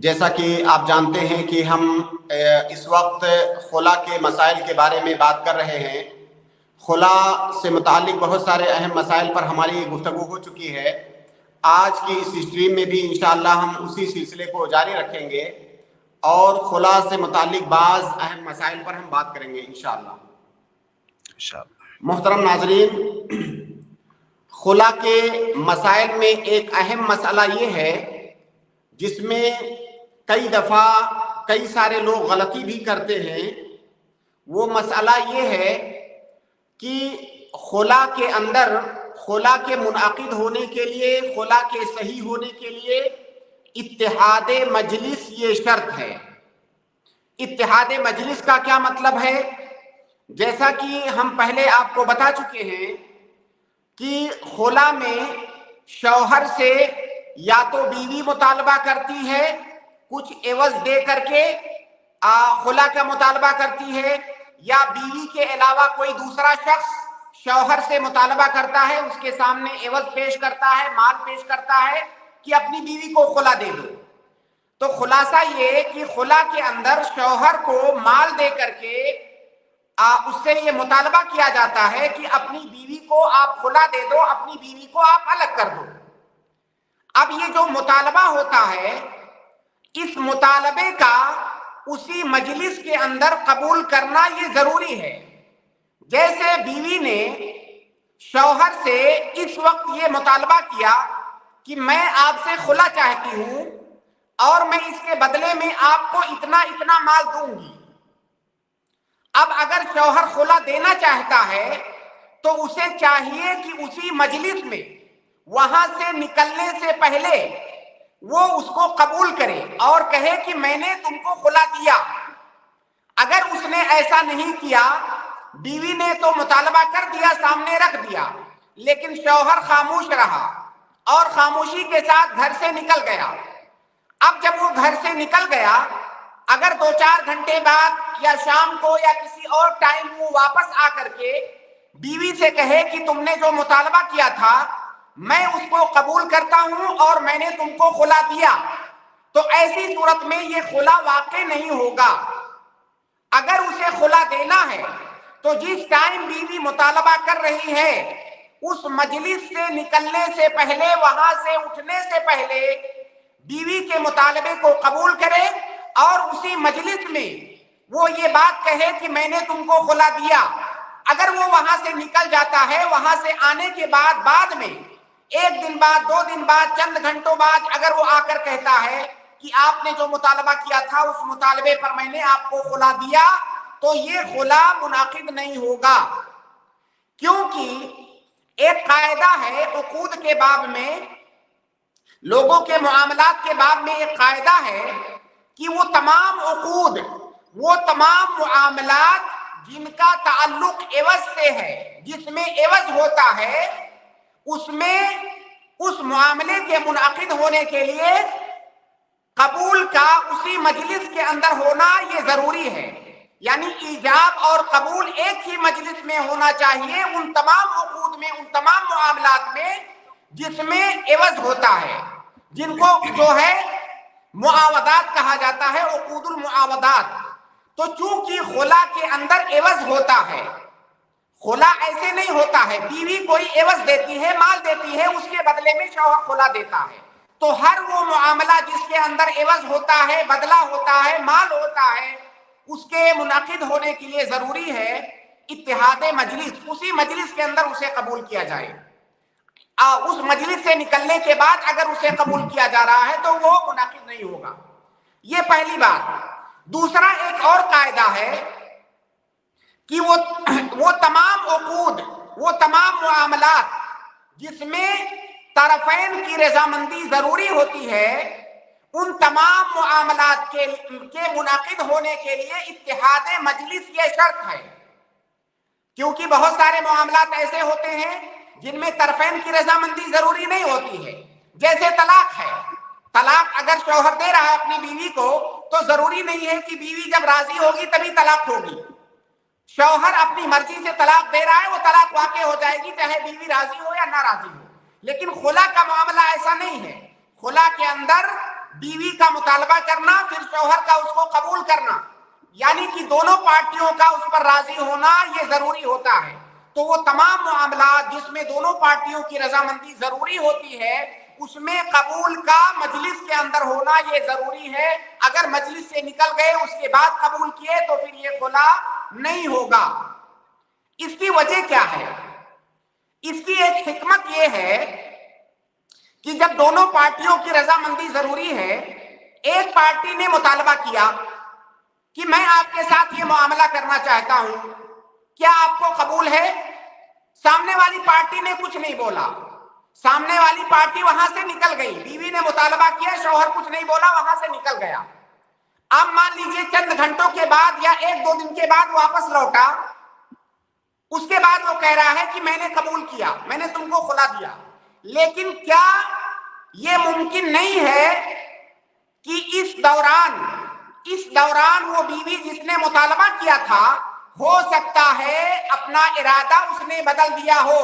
جیسا کہ آپ جانتے ہیں کہ ہم اس وقت خلا کے مسائل کے بارے میں بات کر رہے ہیں۔ خلا سے متعلق بہت سارے اہم مسائل پر ہماری گفتگو ہو چکی ہے۔ آج کی اس اسٹریم میں بھی انشاءاللہ ہم اسی سلسلے کو جاری رکھیں گے اور خلا سے متعلق بعض اہم مسائل پر ہم بات کریں گے انشاءاللہ۔ محترم ناظرین، خلا کے مسائل میں ایک اہم مسئلہ یہ ہے جس میں کئی دفعہ کئی سارے لوگ غلطی بھی کرتے ہیں۔ وہ مسئلہ یہ ہے کہ خلا کے اندر، خلا کے منعقد ہونے کے لیے، خلا کے صحیح ہونے کے لیے اتحاد مجلس یہ شرط ہے۔ اتحاد مجلس کا کیا مطلب ہے؟ جیسا کہ ہم پہلے آپ کو بتا چکے ہیں کہ خلا میں شوہر سے یا تو بیوی مطالبہ کرتی ہے کچھ عوض دے کر کے، خلا کا مطالبہ کرتی ہے، یا بیوی کے علاوہ کوئی دوسرا شخص شوہر سے مطالبہ کرتا ہے، اس کے سامنے عوض پیش کرتا ہے، مال پیش کرتا ہے کہ اپنی بیوی کو خلا دے دو۔ تو خلاصہ یہ کہ خلا کے اندر شوہر کو مال دے کر کے اس سے یہ مطالبہ کیا جاتا ہے کہ اپنی بیوی کو آپ خلا دے دو، اپنی بیوی کو آپ الگ کر دو۔ اب یہ جو مطالبہ ہوتا ہے، اس مطالبے کا اسی مجلس کے اندر قبول کرنا یہ ضروری ہے۔ جیسے بیوی نے شوہر سے اس وقت یہ مطالبہ کیا کہ میں آپ سے خلا چاہتی ہوں اور میں اس کے بدلے میں آپ کو اتنا اتنا مال دوں گی۔ اب اگر شوہر خلا دینا چاہتا ہے تو اسے چاہیے کہ اسی مجلس میں وہاں سے نکلنے سے پہلے وہ اس کو قبول کرے اور کہے کہ میں نے تم کو خلا دیا۔ اگر اس نے ایسا نہیں کیا، بیوی نے تو مطالبہ کر دیا، سامنے رکھ دیا، لیکن شوہر خاموش رہا اور خاموشی کے ساتھ گھر سے نکل گیا۔ اب جب وہ گھر سے نکل گیا، اگر 2-4 گھنٹے بعد یا شام کو یا کسی اور ٹائم وہ واپس آ کر کے بیوی سے کہے کہ تم نے جو مطالبہ کیا تھا میں اس کو قبول کرتا ہوں اور میں نے تم کو خلا دیا، تو ایسی صورت میں یہ خلا واقع نہیں ہوگا۔ اگر اسے خلا دینا ہے تو جس ٹائم بیوی مطالبہ کر رہی ہے اس مجلس سے نکلنے سے پہلے، وہاں سے اٹھنے سے پہلے بیوی کے مطالبے کو قبول کرے اور اسی مجلس میں وہ یہ بات کہے کہ میں نے تم کو خلا دیا۔ اگر وہ وہاں سے نکل جاتا ہے، وہاں سے آنے کے بعد میں 1 دن بعد، 2 دن بعد، چند گھنٹوں بعد اگر وہ آ کر کہتا ہے کہ آپ نے جو مطالبہ کیا تھا اس مطالبے پر میں نے آپ کو خلا دیا، تو یہ خلا منعقد نہیں ہوگا۔ کیونکہ ایک قاعدہ ہے عقود کے باب میں، لوگوں کے معاملات کے باب میں ایک قاعدہ ہے کہ وہ تمام عقود، وہ تمام معاملات جن کا تعلق عوض سے ہے، جس میں عوض ہوتا ہے، اس میں اس معاملے کے منعقد ہونے کے لیے قبول کا اسی مجلس کے اندر ہونا یہ ضروری ہے۔ یعنی ایجاب اور قبول ایک ہی مجلس میں ہونا چاہیے ان تمام عقود میں، ان تمام معاملات میں جس میں عوض ہوتا ہے، جن کو جو ہے معاوضات کہا جاتا ہے، عقود المعاوضات۔ تو چونکہ خلا کے اندر عوض ہوتا ہے، خلا ایسے نہیں ہوتا ہے بیوی کوئی عوض دیتی ہے، مال دیتی ہے، اس کے بدلے میں شوہر خلا دیتا ہے، تو ہر وہ معاملہ جس کے اندر عوض ہوتا ہے، بدلہ ہوتا ہے، مال ہوتا ہے، اس کے منعقد ہونے کے لیے ضروری ہے اتحاد مجلس، اسی مجلس کے اندر اسے قبول کیا جائے۔ اس مجلس سے نکلنے کے بعد اگر اسے قبول کیا جا رہا ہے تو وہ منعقد نہیں ہوگا۔ یہ پہلی بات۔ دوسرا ایک اور قاعدہ ہے کہ وہ تمام عقود، وہ تمام معاملات جس میں طرفین کی رضامندی ضروری ہوتی ہے، ان تمام معاملات کے منعقد ہونے کے لیے اتحاد مجلس یہ شرط ہے۔ کیونکہ بہت سارے معاملات ایسے ہوتے ہیں جن میں طرفین کی رضامندی ضروری نہیں ہوتی ہے، جیسے طلاق ہے۔ طلاق اگر شوہر دے رہا ہے اپنی بیوی کو تو ضروری نہیں ہے کہ بیوی جب راضی ہوگی تبھی طلاق ہوگی۔ شوہر اپنی مرضی سے طلاق دے رہا ہے، وہ طلاق واقع ہو جائے گی چاہے بیوی راضی ہو یا نہ راضی ہو۔ لیکن خلا کا معاملہ ایسا نہیں ہے۔ خلا کے اندر بیوی کا مطالبہ کرنا، پھر شوہر کا اس کو قبول کرنا، یعنی کہ دونوں پارٹیوں کا اس پر راضی ہونا یہ ضروری ہوتا ہے۔ تو وہ تمام معاملات جس میں دونوں پارٹیوں کی رضامندی ضروری ہوتی ہے، اس میں قبول کا مجلس کے اندر ہونا یہ ضروری ہے۔ اگر مجلس سے نکل گئے اس کے بعد قبول کیے تو پھر یہ خلا نہیں ہوگا۔ اس کی وجہ کیا ہے؟ اس کی ایک حکمت یہ ہے کہ جب دونوں پارٹیوں کی رضامندی ضروری ہے، ایک پارٹی نے مطالبہ کیا کہ میں آپ کے ساتھ یہ معاملہ کرنا چاہتا ہوں، کیا آپ کو قبول ہے؟ سامنے والی پارٹی نے کچھ نہیں بولا، سامنے والی پارٹی وہاں سے نکل گئی، بیوی نے مطالبہ کیا، شوہر کچھ نہیں بولا، وہاں سے نکل گیا۔ اب مان لیجئے چند گھنٹوں کے بعد یا ایک دو دن کے بعد واپس لوٹا، اس کے بعد وہ کہہ رہا ہے کہ میں نے قبول کیا، میں نے تم کو خلا دیا۔ لیکن کیا یہ ممکن نہیں ہے کہ اس دوران وہ بیوی جس نے مطالبہ کیا تھا، ہو سکتا ہے اپنا ارادہ اس نے بدل دیا ہو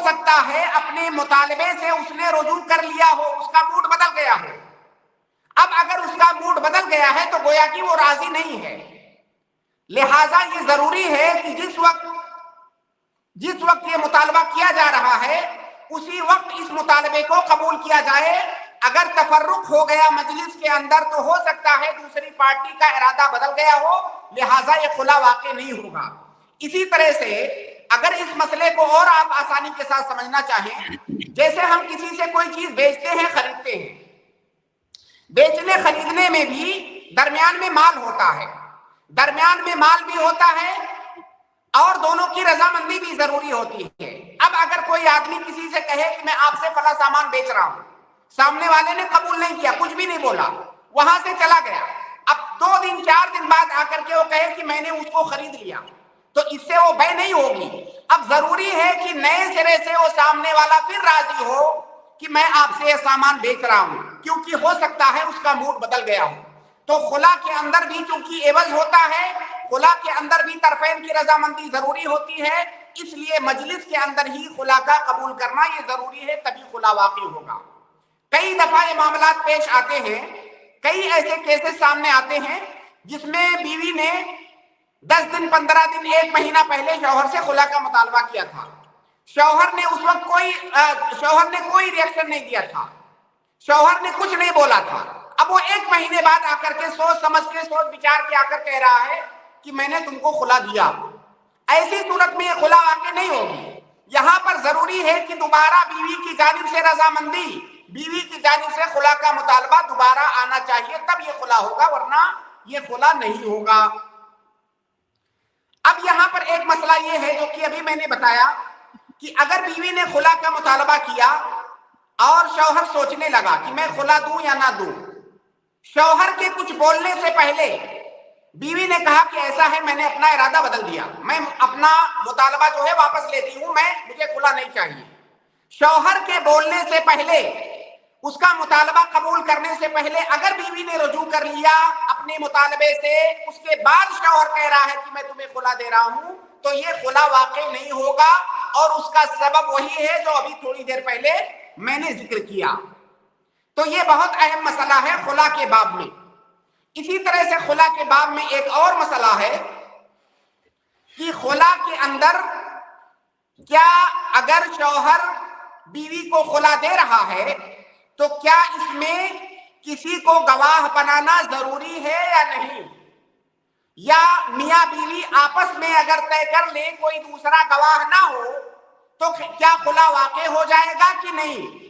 سکتا ہے اپنے مطالبے سے اس نے رجوع کر لیا ہو، اس کا موڈ بدل گیا ہو۔ اب اگر اس کا موڈ بدل گیا ہے تو گویا کہ وہ راضی نہیں ہے۔ لہٰذا یہ ضروری ہے کہ جس وقت یہ مطالبہ کیا جا رہا ہے اسی وقت اس مطالبے کو قبول کیا جائے۔ اگر تفرق ہو گیا مجلس کے اندر تو ہو سکتا ہے دوسری پارٹی کا ارادہ بدل گیا ہو، لہٰذا یہ خلا واقع نہیں ہوگا۔ اسی طرح سے اگر اس مسئلے کو اور آپ آسانی کے ساتھ سمجھنا چاہیں، جیسے ہم کسی سے کوئی چیز بیچتے ہیں، خریدتے ہیں، بیچنے خریدنے میں بھی درمیان میں مال ہوتا ہے، درمیان میں مال بھی ہوتا ہے اور دونوں کی رضامندی بھی ضروری ہوتی ہے۔ اب اگر کوئی آدمی کسی سے کہے کہ میں آپ سے فلاں سامان بیچ رہا ہوں، سامنے والے نے قبول نہیں کیا، کچھ بھی نہیں بولا، وہاں سے چلا گیا، اب 2 دن 4 دن بعد آ کر کے وہ کہے کہ میں نے اس کو خرید لیا، تو اس سے وہ بے نہیں ہوگی۔ اب ضروری ہے کہ نئے سرے سے وہ سامنے والا پھر راضی ہو کہ میں آپ سے یہ سامان بیچ رہا ہوں، کیونکہ ہو سکتا ہے اس کا موڈ بدل گیا ہو۔ تو خلا کے اندر بھی چونکہ عوض ہوتا ہے، خلا کے اندر بھی طرفین کی رضامندی ضروری ہوتی ہے، اس لیے مجلس کے اندر ہی خلا کا قبول کرنا یہ ضروری ہے، تبھی خلا واقع ہوگا۔ کئی دفعہ یہ معاملات پیش آتے ہیں، کئی ایسے کیسز سامنے آتے ہیں جس میں بیوی نے 10 دن 15 دن 1 مہینہ پہلے شوہر سے خلا کا مطالبہ کیا تھا، شوہر نے اس وقت کوئی ریئیکشن نہیں دیا تھا، شوہر نے کچھ نہیں بولا تھا۔ اب وہ 1 مہینے بعد آ کر کے سوچ سمجھ کے سوچ بچار کے آ کر کہہ رہا ہے کہ میں نے تم کو خلا دیا۔ ایسی صورت میں یہ خلا واقع نہیں ہوگی۔ یہاں پر ضروری ہے کہ دوبارہ بیوی کی جانب سے رضامندی، بیوی کی جانب سے خلا کا مطالبہ دوبارہ آنا چاہیے، تب یہ خلا ہوگا، ورنہ یہ خلا نہیں ہوگا۔ اب یہاں پر ایک مسئلہ یہ ہے جو کہ ابھی میں نے بتایا کہ اگر بیوی نے خلا کا مطالبہ کیا اور شوہر سوچنے لگا کہ میں خلا دوں یا نہ دوں، شوہر کے کچھ بولنے سے پہلے بیوی نے کہا کہ ایسا ہے میں نے اپنا ارادہ بدل دیا، میں اپنا مطالبہ جو ہے واپس لیتی ہوں، مجھے خلا نہیں چاہیے۔ شوہر کے بولنے سے پہلے، اس کا مطالبہ قبول کرنے سے پہلے اگر بیوی نے رجوع کر لیا اپنے مطالبے سے، اس کے بعد شوہر کہہ رہا ہے کہ میں تمہیں خلا دے رہا ہوں، تو یہ خلا واقع نہیں ہوگا، اور اس کا سبب وہی ہے جو ابھی تھوڑی دیر پہلے میں نے ذکر کیا۔ تو یہ بہت اہم مسئلہ ہے خلا کے باب میں۔ اسی طرح سے خلا کے باب میں ایک اور مسئلہ ہے کہ خلا کے اندر کیا اگر شوہر بیوی کو خلا دے رہا ہے تو کیا اس میں کسی کو گواہ بنانا ضروری ہے یا نہیں، یا میاں بیوی آپس میں اگر طے کر لیں کوئی دوسرا گواہ نہ ہو تو کیا خلا واقع ہو جائے گا کہ نہیں؟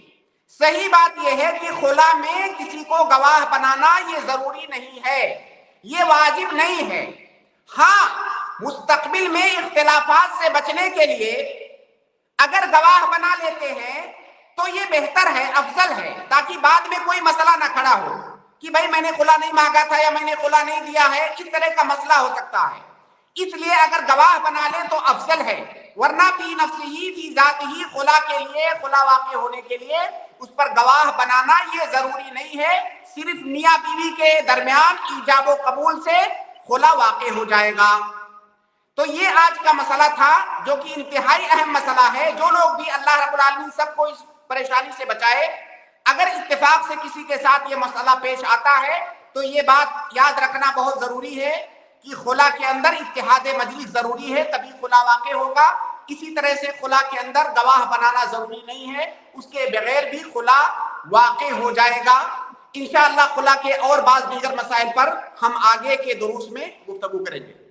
صحیح بات یہ ہے کہ خلا میں کسی کو گواہ بنانا یہ ضروری نہیں ہے، یہ واجب نہیں ہے۔ ہاں، مستقبل میں اختلافات سے بچنے کے لیے اگر گواہ بنا لیتے ہیں تو یہ بہتر ہے، افضل ہے، تاکہ بعد میں کوئی مسئلہ نہ کھڑا ہو کہ بھائی میں نے خلا نہیں مانگا تھا یا میں نے خلا نہیں دیا ہے، اس طرح کا مسئلہ ہو سکتا ہے۔ اس لیے اگر گواہ بنا لیں تو افضل ہے، ورنہ فی نفسہ فی ذاتہ خلا کے لیے، خلا واقع ہونے کے لیے اس پر گواہ بنانا یہ ضروری نہیں ہے، صرف میاں بیوی کے درمیان ایجاب و قبول سے خلا واقع ہو جائے گا۔ تو یہ آج کا مسئلہ تھا جو کہ انتہائی اہم مسئلہ ہے۔ جو لوگ بھی، اللہ رب العالمین سب کو اس پریشانی سے بچائے، اگر اتفاق سے کسی کے ساتھ یہ مسئلہ پیش آتا ہے تو یہ بات یاد رکھنا بہت ضروری ہے کہ خلا کے اندر اتحاد مجلس ضروری ہے، تبھی خلا واقع ہوگا۔ اسی طرح سے خلا کے اندر گواہ بنانا ضروری نہیں ہے، اس کے بغیر بھی خلا واقع ہو جائے گا۔ انشاءاللہ خلا کے اور بعض دیگر مسائل پر ہم آگے کے دروس میں گفتگو کریں گے۔